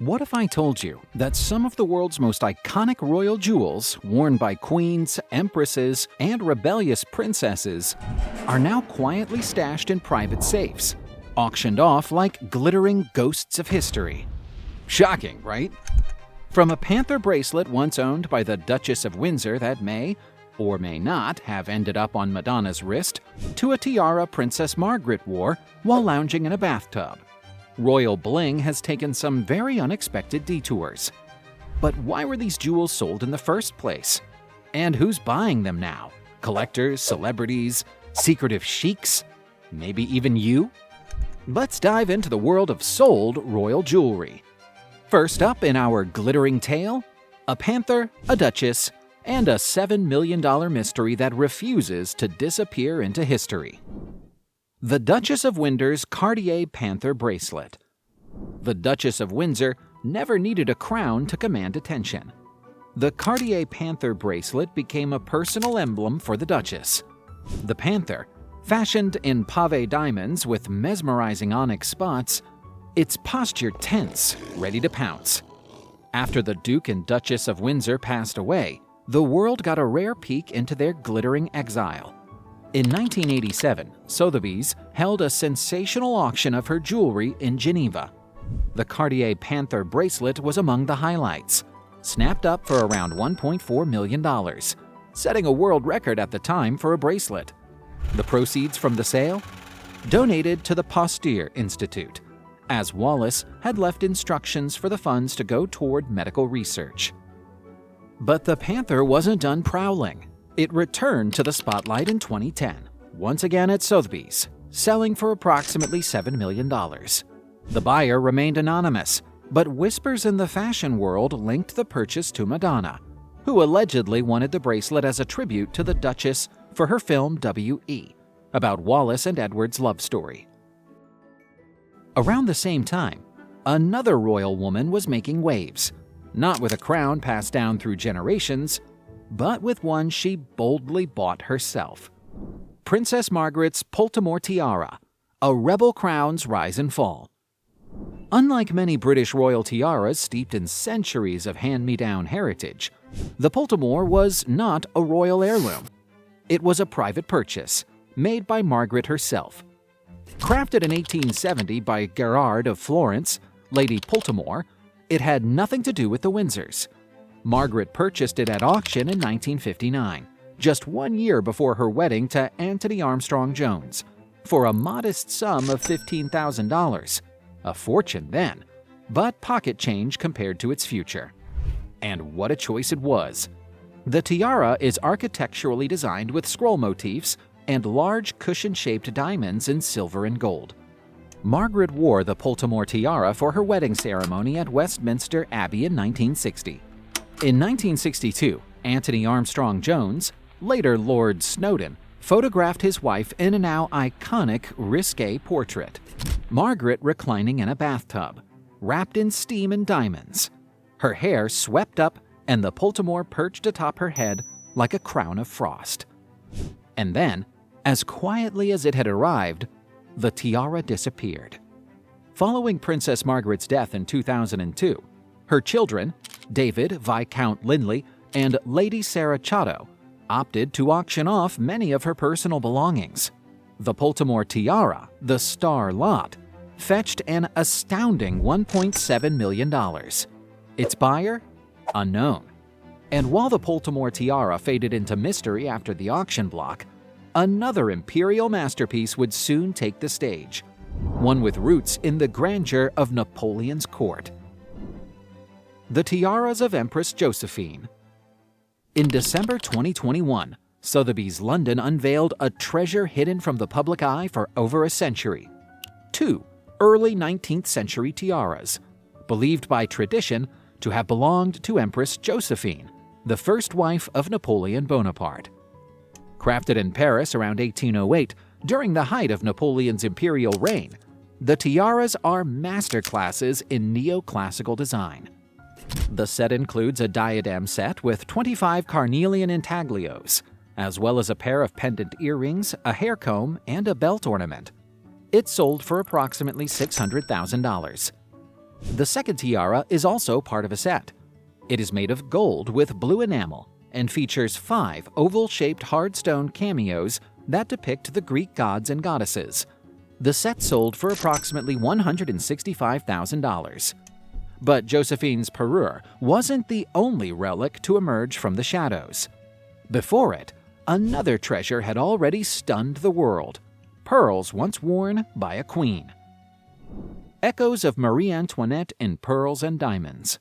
What if I told you that some of the world's most iconic royal jewels, worn by queens, empresses, and rebellious princesses, are now quietly stashed in private safes, auctioned off like glittering ghosts of history? Shocking, right? From a panther bracelet once owned by the Duchess of Windsor that may, or may not, have ended up on Madonna's wrist, to a tiara Princess Margaret wore while lounging in a bathtub, royal bling has taken some very unexpected detours. But why were these jewels sold in the first place? And who's buying them now? Collectors, celebrities, secretive sheiks? Maybe even you? Let's dive into the world of sold royal jewelry. First up in our glittering tale, a panther, a duchess, and a $7 million mystery that refuses to disappear into history. The Duchess of Windsor's Cartier Panther Bracelet. The Duchess of Windsor never needed a crown to command attention. The Cartier Panther Bracelet became a personal emblem for the Duchess. The panther, fashioned in pave diamonds with mesmerizing onyx spots, its posture tense, ready to pounce. After the Duke and Duchess of Windsor passed away, the world got a rare peek into their glittering exile. In 1987, Sotheby's held a sensational auction of her jewelry in Geneva. The Cartier Panther Bracelet was among the highlights, snapped up for around $1.4 million, setting a world record at the time for a bracelet. The proceeds from the sale? Donated to the Pasteur Institute, as Wallace had left instructions for the funds to go toward medical research. But the panther wasn't done prowling. It returned to the spotlight in 2010, once again at Sotheby's, selling for approximately $7 million. The buyer remained anonymous, but whispers in the fashion world linked the purchase to Madonna, who allegedly wanted the bracelet as a tribute to the Duchess for her film W.E., about Wallace and Edward's love story. Around the same time, another royal woman was making waves, not with a crown passed down through generations, but with one she boldly bought herself. Princess Margaret's Poltimore tiara, a rebel crown's rise and fall. Unlike many British royal tiaras steeped in centuries of hand-me-down heritage, the Poltimore was not a royal heirloom. It was a private purchase, made by Margaret herself. Crafted in 1870 by Gerard of Florence, Lady Poltimore, it had nothing to do with the Windsors. Margaret purchased it at auction in 1959, just 1 year before her wedding to Anthony Armstrong Jones, for a modest sum of $15,000. A fortune then, but pocket change compared to its future. And what a choice it was. The tiara is architecturally designed with scroll motifs and large cushion-shaped diamonds in silver and gold. Margaret wore the Poltimore tiara for her wedding ceremony at Westminster Abbey in 1960. In 1962, Anthony Armstrong Jones, later Lord Snowdon, photographed his wife in a now iconic risque portrait. Margaret reclining in a bathtub, wrapped in steam and diamonds. Her hair swept up and the Poltimore perched atop her head like a crown of frost. And then, as quietly as it had arrived, the tiara disappeared. Following Princess Margaret's death in 2002, her children, David Viscount Linley and Lady Sarah Chatto, opted to auction off many of her personal belongings. The Poltimore tiara, the star lot, fetched an astounding $1.7 million. Its buyer? Unknown. And while the Poltimore tiara faded into mystery after the auction block, another imperial masterpiece would soon take the stage, one with roots in the grandeur of Napoleon's court. The tiaras of Empress Josephine. In December 2021, Sotheby's London unveiled a treasure hidden from the public eye for over a century. 2 early 19th century tiaras, believed by tradition to have belonged to Empress Josephine, the first wife of Napoleon Bonaparte. Crafted in Paris around 1808, during the height of Napoleon's imperial reign, the tiaras are masterclasses in neoclassical design. The set includes a diadem set with 25 carnelian intaglios, as well as a pair of pendant earrings, a hair comb, and a belt ornament. It sold for approximately $600,000. The second tiara is also part of a set. It is made of gold with blue enamel and features 5 oval-shaped hard-stone cameos that depict the Greek gods and goddesses. The set sold for approximately $165,000. But Josephine's parure wasn't the only relic to emerge from the shadows. Before it, another treasure had already stunned the world: pearls once worn by a queen. Echoes of Marie Antoinette in pearls and diamonds.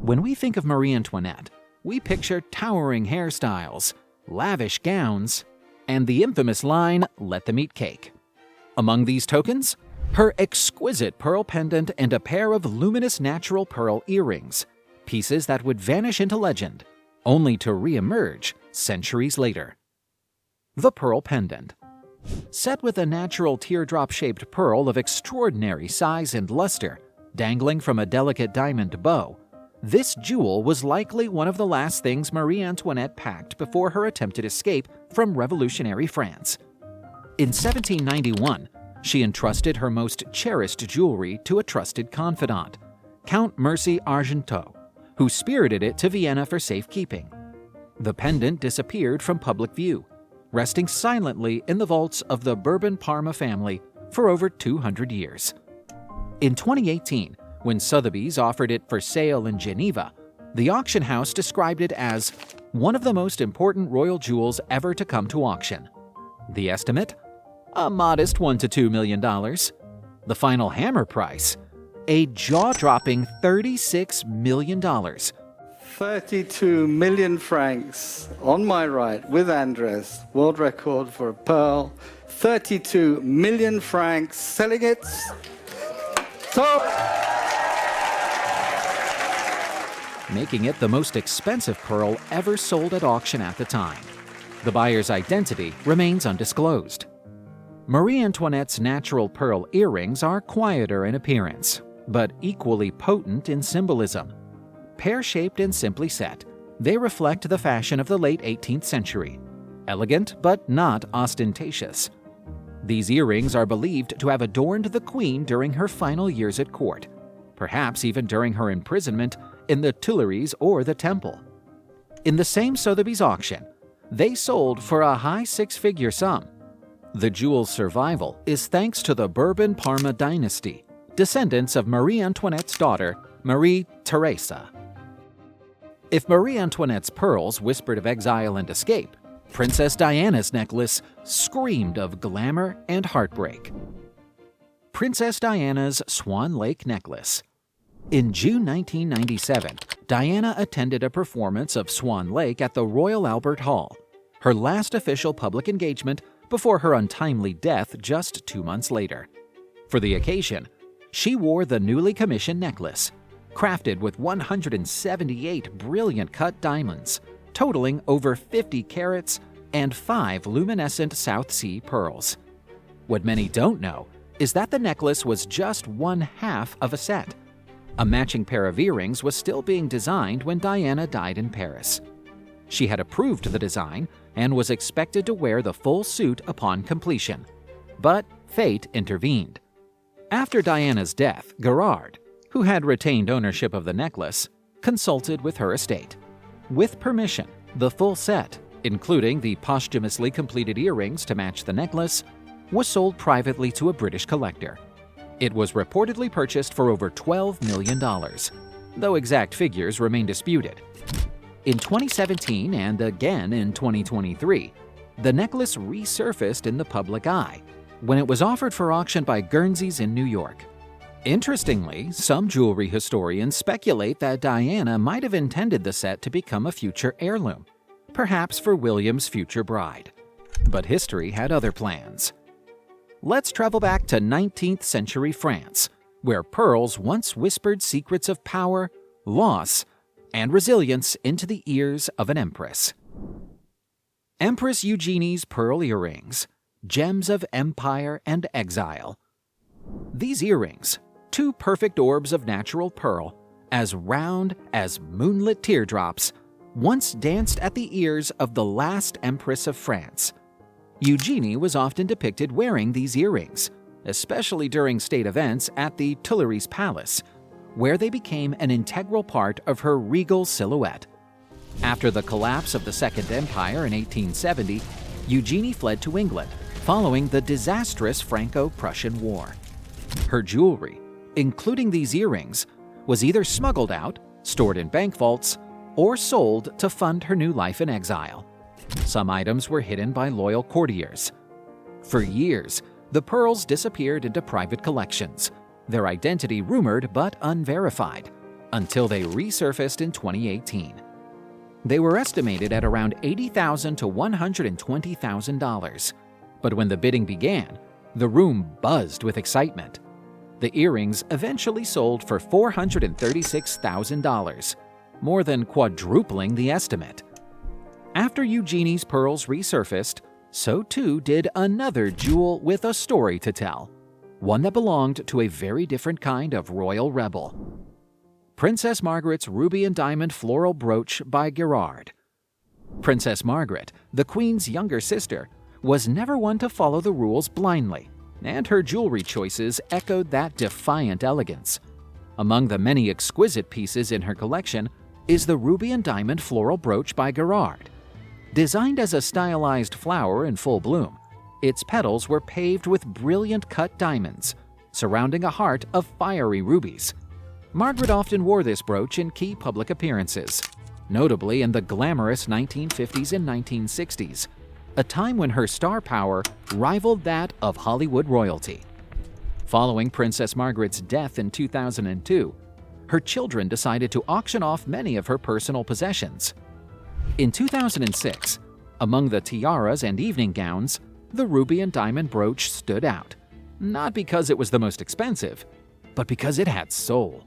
When we think of Marie Antoinette, we picture towering hairstyles, lavish gowns, and the infamous line, "Let them eat cake." Among these tokens, her exquisite pearl pendant and a pair of luminous natural pearl earrings, pieces that would vanish into legend, only to re-emerge centuries later. The pearl pendant. Set with a natural teardrop-shaped pearl of extraordinary size and luster, dangling from a delicate diamond bow, this jewel was likely one of the last things Marie Antoinette packed before her attempted escape from revolutionary France. In 1791, she entrusted her most cherished jewelry to a trusted confidant, Count Mercy Argenteau, who spirited it to Vienna for safekeeping. The pendant disappeared from public view, resting silently in the vaults of the Bourbon-Parma family for over 200 years. In 2018, when Sotheby's offered it for sale in Geneva, the auction house described it as one of the most important royal jewels ever to come to auction. The estimate? A modest $1 to $2 million. The final hammer price? A jaw-dropping $36 million. 32 million francs on my right with Andres, world record for a pearl. 32 million francs, selling it. So, making it the most expensive pearl ever sold at auction at the time. The buyer's identity remains undisclosed. Marie Antoinette's natural pearl earrings are quieter in appearance, but equally potent in symbolism. Pear-shaped and simply set, they reflect the fashion of the late 18th century. Elegant, but not ostentatious. These earrings are believed to have adorned the queen during her final years at court, perhaps even during her imprisonment in the Tuileries or the Temple. In the same Sotheby's auction, they sold for a high six-figure sum. The jewel's survival is thanks to the Bourbon-Parma dynasty, descendants of Marie Antoinette's daughter, Marie Theresa. If Marie Antoinette's pearls whispered of exile and escape, Princess Diana's necklace screamed of glamour and heartbreak. Princess Diana's Swan Lake Necklace. In June 1997, Diana attended a performance of Swan Lake at the Royal Albert Hall, her last official public engagement before her untimely death just 2 months later. For the occasion, she wore the newly commissioned necklace, crafted with 178 brilliant cut diamonds, totaling over 50 carats and 5 luminescent South Sea pearls. What many don't know is that the necklace was just one half of a set. A matching pair of earrings was still being designed when Diana died in Paris. She had approved the design and was expected to wear the full suit upon completion. But fate intervened. After Diana's death, Gerard, who had retained ownership of the necklace, consulted with her estate. With permission, the full set, including the posthumously completed earrings to match the necklace, was sold privately to a British collector. It was reportedly purchased for over $12 million, though exact figures remain disputed. In 2017 and again in 2023, the necklace resurfaced in the public eye when it was offered for auction by Guernsey's in New York. Interestingly, some jewelry historians speculate that Diana might have intended the set to become a future heirloom, perhaps for William's future bride. But history had other plans. Let's travel back to 19th century France, where pearls once whispered secrets of power, loss, and resilience into the ears of an empress. Empress Eugenie's pearl earrings, gems of empire and exile. These earrings, 2 perfect orbs of natural pearl, as round as moonlit teardrops, once danced at the ears of the last empress of France. Eugenie was often depicted wearing these earrings, especially during state events at the Tuileries Palace, where they became an integral part of her regal silhouette. After the collapse of the Second Empire in 1870, Eugenie fled to England following the disastrous Franco-Prussian War. Her jewelry, including these earrings, was either smuggled out, stored in bank vaults, or sold to fund her new life in exile. Some items were hidden by loyal courtiers. For years, the pearls disappeared into private collections, their identity rumored but unverified, until they resurfaced in 2018. They were estimated at around $80,000 to $120,000. But when the bidding began, the room buzzed with excitement. The earrings eventually sold for $436,000, more than quadrupling the estimate. After Eugenie's pearls resurfaced, so too did another jewel with a story to tell, one that belonged to a very different kind of royal rebel. Princess Margaret's ruby and diamond floral brooch by Gerard. Princess Margaret, the Queen's younger sister, was never one to follow the rules blindly, and her jewelry choices echoed that defiant elegance. Among the many exquisite pieces in her collection is the ruby and diamond floral brooch by Gerard. Designed as a stylized flower in full bloom, its petals were paved with brilliant cut diamonds, surrounding a heart of fiery rubies. Margaret often wore this brooch in key public appearances, notably in the glamorous 1950s and 1960s, a time when her star power rivaled that of Hollywood royalty. Following Princess Margaret's death in 2002, her children decided to auction off many of her personal possessions. In 2006, among the tiaras and evening gowns, the ruby and diamond brooch stood out, not because it was the most expensive, but because it had soul.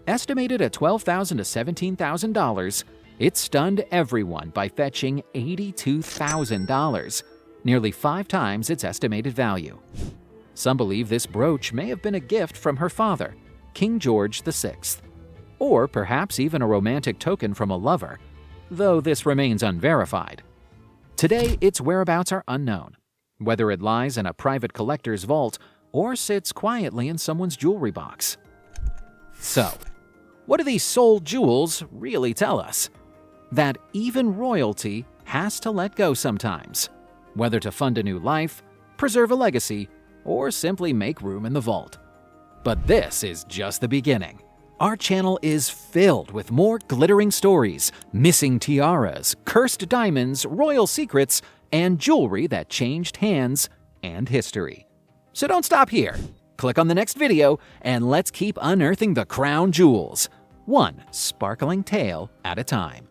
Estimated at $12,000 to $17,000, it stunned everyone by fetching $82,000, nearly 5 times its estimated value. Some believe this brooch may have been a gift from her father, King George VI, or perhaps even a romantic token from a lover, though this remains unverified. Today, its whereabouts are unknown, whether it lies in a private collector's vault or sits quietly in someone's jewelry box. So, what do these soul jewels really tell us? That even royalty has to let go sometimes, whether to fund a new life, preserve a legacy, or simply make room in the vault. But this is just the beginning. Our channel is filled with more glittering stories, missing tiaras, cursed diamonds, royal secrets, and jewelry that changed hands and history. So don't stop here. Click on the next video and let's keep unearthing the crown jewels, one sparkling tale at a time.